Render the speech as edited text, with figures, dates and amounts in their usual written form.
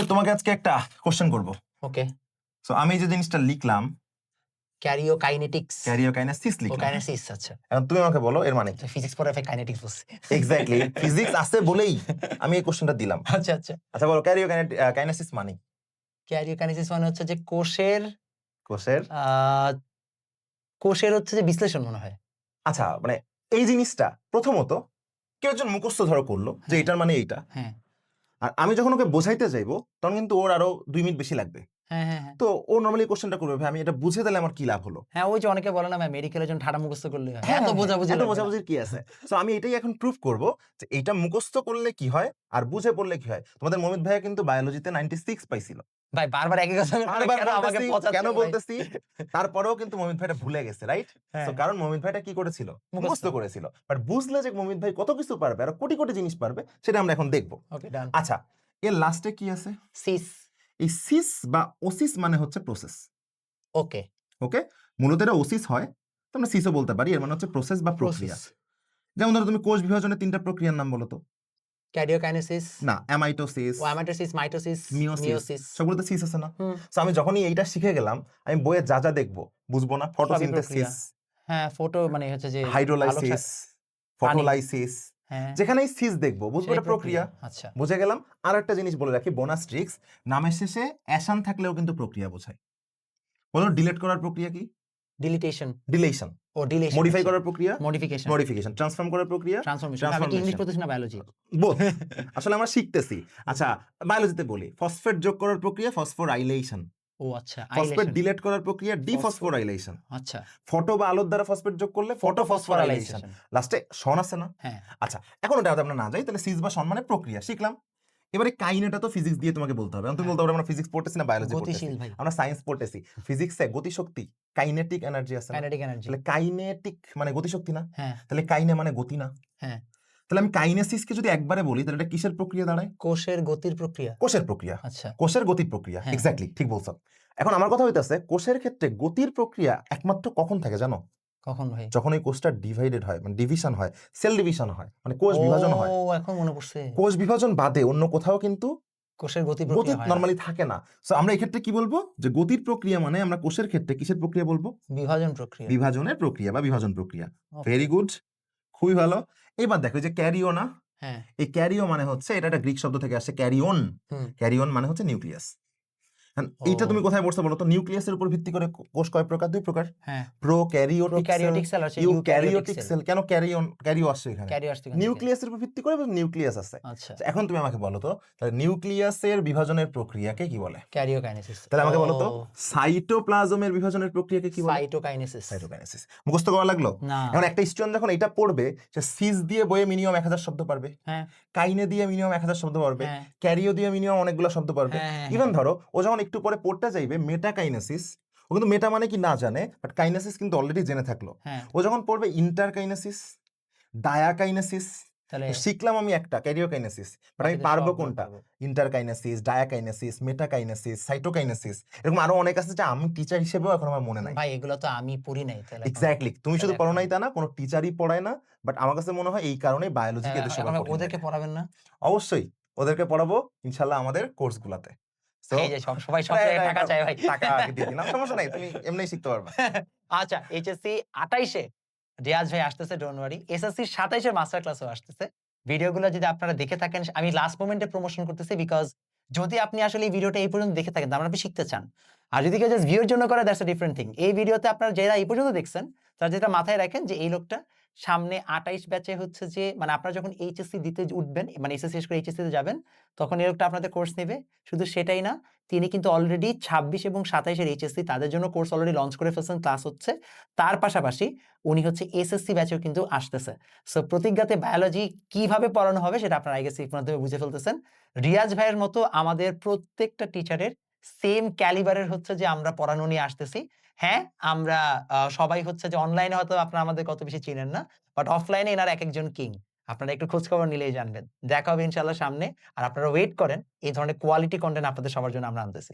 তোমাকে আজকে একটা কোশ্চেন করব। ওকে। সো আমি যে জিনিসটা লিখলাম ক্যারিওকাইনেটিক্স ক্যারিওকাইনেসিস ও লিখলাম। কাইনেসিস, আচ্ছা। এখন তুমি আমাকে বলো এর মানে কি? ফিজিক্স পড়ে কাইনেটিক্স বলছি। এক্স্যাক্টলি ফিজিক্স আছে বলেই আমি এই কোশ্চেনটা দিলাম। আচ্ছা আচ্ছা। আচ্ছা বলো ক্যারিওকাইনেসিস মানে? ক্যারিওকাইনেসিস মানে হচ্ছে যে কোষের কোষের কোষের হচ্ছে যে বিশ্লেষণ মনে হয়। আচ্ছা মানে এই জিনিসটা প্রথমত কেউ একজন মুখস্থ ধরো করলো যে এটার মানে এইটা, হ্যাঁ আর আমি যখন ওকে বোঝাইতে যাইবো তখন কিন্তু ওর আরো 2 মিনিট বেশি লাগবে। হ্যাঁ হ্যাঁ হ্যাঁ। তো ও নরমালি কোশ্চেনটা করবে ভাই আমি এটা বুঝে দিলে আমার কি লাভ হলো? হ্যাঁ, ওই যে অনেকে বলে না ভাই মেডিকেলের জন্য ঠাড়া মুখস্থ করলে হয়, এত বোঝাবুঝি এত লাগবে না। বোঝাবুঝির কি আছে? সো আমি এটাই এখন প্রুফ করব যে এইটা মুখস্থ করলে কি হয় আর বুঝে পড়লে কি হয়। তোমাদের মমিত ভাইয়া কিন্তু বায়োলজিতে 96 পাইছিল। ভাই বারবার একই কথা বারবার কেন আমাকে বলতেছি, পচাচ্ছেন কেন ভাই? বলতেছি? তারপরেও কিন্তু মমিত ভাইটা ভুলে গেছে, রাইট? হ্যাঁ। সো কারণ মমিত ভাইটা কি করেছিল? মুখস্থ করেছিল। বাট বুঝলে যে মমিত ভাই কত কিছু পারবে আর কোটি কোটি জিনিস পারবে সেটা আমরা এখন দেখব। ওকে ডান। আচ্ছা, এর লাস্টে কি আছে? সিস। এই সিস বা ওসিস মানে হচ্ছে প্রসেস। ওকে ওকে, মূলত এটা ওসিস হয়, তো আমরা সিসও বলতে পারি। এর মানে হচ্ছে প্রসেস বা প্রক্রিয়া। যেমন ধরো তুমি কোষ বিভাজনের 3টা প্রক্রিয়ার নাম বলো তো। ক্যারিওকাইনেসিস না, অ্যামাইটোসিস, ও অ্যামাটোসিস, মাইটোসিস, মিওসিস, সবগুলোতে সিস আছে না? হুম। সো আমি যখনই এইটা শিখে গেলাম আমি বইয়ে যা যা দেখবো বুঝবো না? ফটোসিনথেসিস, হ্যাঁ ফটো মানে হচ্ছে যে হাইড্রোলাইসিস, ফটোলাইসিস, হ্যাঁ যেখানেই সিস দেখবো বুঝবো সেই এটা প্রক্রিয়া। আচ্ছা। বুঝে গেলাম। আর একটা জিনিস বলে রাখি, বোনাস ট্রিক্স, নামের শেষে অ্যাসান থাকলেও কিন্তু প্রক্রিয়া বোঝায়। বলো ডিলিট করার প্রক্রিয়া কি? ডিলিটেশন। ডিলেশন। ও ডিলেশন। মডিফাই করার প্রক্রিয়া মডিফিকেশন। মডিফিকেশন। ট্রান্সফর্ম করার প্রক্রিয়া ট্রান্সফরমেশন। আমি কি ইংলিশ পড়তেছি না বায়োলজি? বোথ। আসলে আমরা শিখতেছি। আচ্ছা, বায়োলজিতে বলি ফসফেট যোগ করার প্রক্রিয়া ফসফোরাইলেশন। ও আচ্ছা। ফসফেট ডিলিট করার প্রক্রিয়া ডিফসফোরাইলেশন। আচ্ছা। ফটো বা আলোর দ্বারা ফসফেট যোগ করলে ফটোফসফোরাইলেশন। লাস্টে শন আছে না? হ্যাঁ। আচ্ছা, এখন ওটা আমরা না যাই, তাহলে সিস বা শন মানে প্রক্রিয়া শিখলাম। এবারে কাইনেটা তো ফিজিক্স দিয়ে তোমাকে বলতে হবে। তুমি বলতে পারবে আমরা ফিজিক্স পড়তেছি না বায়োলজি পড়তেছি। আমরা সায়েন্স পড়তেছি। ফিজিক্সে গতিশক্তি, কাইনেটিক এনার্জি আছে না? Kinetic energy. তাহলে কাইনেটিক মানে গতিশক্তি না? হ্যাঁ। তাহলে কাইনে মানে গতি না? হ্যাঁ। তাহলে আমি কাইনেসিসকে যদি একবারে বলি তাহলে এটা কিসের প্রক্রিয়া দাঁড়ায়? কোষের গতির প্রক্রিয়া। কোষের প্রক্রিয়া। আচ্ছা। কোষের গতির প্রক্রিয়া। এক্স্যাক্টলি ঠিক বলছো। এখন আমার কথা হইতাছে কোষের ক্ষেত্রে গতির প্রক্রিয়া একমাত্র কখন থাকে জানো? কখন ভাই? যখন এই কোষটা ডিভাইডেড হয়, মানে ডিভিশন হয়, সেল ডিভিশন হয়, মানে কোষ বিভাজন হয়। ও এখন মনে পড়ছে। কোষ বিভাজন বাদে অন্য কোথাও কিন্তু কোষের গতি গতি নরমালি থাকে না। সো আমরা এই ক্ষেত্রে কি বলবো যে গতির প্রক্রিয়া মানে আমরা কোষের ক্ষেত্রে কিসের প্রক্রিয়া বলবো? বিভাজন প্রক্রিয়া। বিভাজনের প্রক্রিয়া বা বিভাজন প্রক্রিয়া। ভেরি গুড, খুবই ভালো। এবার দেখো যে ক্যারিও না? হ্যাঁ। এই ক্যারিও মানে হচ্ছে এটা একটা গ্রিক শব্দ থেকে আসছে ক্যারিওন। ক্যারিওন মানে হচ্ছে নিউক্লিয়াস। এইটা তুমি কোথায় পড়ছো বলো তো? নিউক্লিয়াসের উপর ভিত্তি করে কোষ কয় প্রকার? 2 প্রকার। হ্যাঁ। প্রোক্যারিওটিক সেল আর ইউক্যারিওটিক সেল। কেন ক্যারিও আসছে এখানে? নিউক্লিয়াসের উপর ভিত্তি করে নিউক্লিয়াস আছে। আচ্ছা। এখন তুমি আমাকে বলো তো তাহলে নিউক্লিয়াসের বিভাজনের প্রক্রিয়াকে কি বলে? ক্যারিওকাইনেসিস। তাহলে আমাকে বলো তো সাইটোপ্লাজমের বিভাজনের প্রক্রিয়াকে কি বলে? সাইটোকাইনেসিস। সাইটোকাইনেসিস। মুখস্থ করা লাগলো না। এখন একটা স্টুডেন্ট যখন এটা পড়বে সে সিস দিয়ে বইয়ে মিনিমাম 1000 শব্দ পারবে। হ্যাঁ। কাইনে দিয়ে মিনিমাম 1000 শব্দ পারবে। ক্যারিও দিয়ে মিনিমাম অনেকগুলো শব্দ পারবে। ইভেন ধরো ও যখন একটু পরে পড়তে যাইবে মেটাকাইনেসিস, ও কিন্তু মেটা মানে কি না জানে, বাট কাইনেসিস কিন্তু অলরেডি জেনে থাকলো। ও যখন পড়বে ইন্টারকাইনেসিস, ডায়াকাইনেসিস, শিখলাম আমি একটা ক্যারিওকাইনেসিস, বাট আমি পারবো কোনটা? ইন্টারকাইনেসিস, ডায়াকাইনেসিস, মেটাকাইনেসিস, সাইটোকাইনেসিস, এরকম আরো অনেক আছে যা আমি টিচার হিসেবেও এখন আমার মনে নাই। ভাই এগুলো তো আমি পড়ি নাই। তাহলে এক্স্যাক্টলি তুমি শুধু পড়ো নাই তা না, কোনো টিচারই পড়ায় না, বাট আমার কাছে মনে হয় এই কারণে বায়োলজিকে এদের সবার কঠিন। ওদেরকে পড়াবেন না? অবশ্যই ওদেরকে পড়াবো ইনশাআল্লাহ আমাদের কোর্সগুলোতে। এই যে সবাই সব জায়গায় টাকা চায় ভাই। টাকা দিয়ে দিলাম, সমস্যা নাই, তুমি এমনিই শিখতে পারবে। আচ্ছা, এইচএসসি 28 এ রিয়াজ ভাই আসতেছে, don't worry. SSC 27 A master ক্লাসও আসতেছে। ভিডিওগুলো যদি আপনারা দেখে থাকেন, আমি লাস্ট মোমেন্টে প্রমোশন করতেছি, বিকজ যদি আপনি আসলে এই ভিডিওটা এই পর্যন্ত দেখে থাকেন তাহলে আপনি শিখতে চান। আর যদি কেউ জাস্ট ভিউর জন্য করে, দ্যাটস আ ডিফারেন্ট থিং। এই ভিডিওতে আপনারা যারা এই পর্যন্ত দেখছেন তারা যেটা মাথায় রাখেন যে এই লোকটা সামনে 28 ব্যাচে হচ্ছে যে, মানে আপনারা যখন এইচএসসি দিতে উঠবেন, মানে এসএসসি শেষ করে এইচএসসি তে যাবেন, তখন এই লোকটা আপনাদের কোর্স নেবে। শুধু সেটাই না, তিনি কিন্তু অলরেডি 26 এবং 27 এর এইচএসসি তাদের জন্য কোর্স অলরেডি লঞ্চ করে ফেলছেন, ক্লাস হচ্ছে। তার পাশাপাশি উনি হচ্ছে এসএসসি ব্যাচেও কিন্তু আসতেছে। সো প্রতিজ্ঞাতে বায়োলজি কিভাবে পড়ানো হবে সেটা আপনারা আই গেস এর মাধ্যমে বুঝে ফেলতেছেন। রিয়াজ ভাইয়ের মতো আমাদের প্রত্যেকটা টিচারের সেম ক্যালিবারের হচ্ছে যে আমরা পড়ানো নিয়ে আসতেছি। হ্যাঁ, আমরা সবাই হচ্ছে যে অনলাইনে হয়তো আপনারা আমাদের কত বেশি চিনেন না, বাট অফলাইনে এনারা একেকজন কিং। আপনারা একটু খোঁজ খবর নিলেই জানবেন। দেখা হবে ইনশাআল্লাহ সামনে। আর আপনারা ওয়েট করেন, এই ধরনের কোয়ালিটি কন্টেন্ট আপনাদের সবার জন্য আমরা আনতেছি।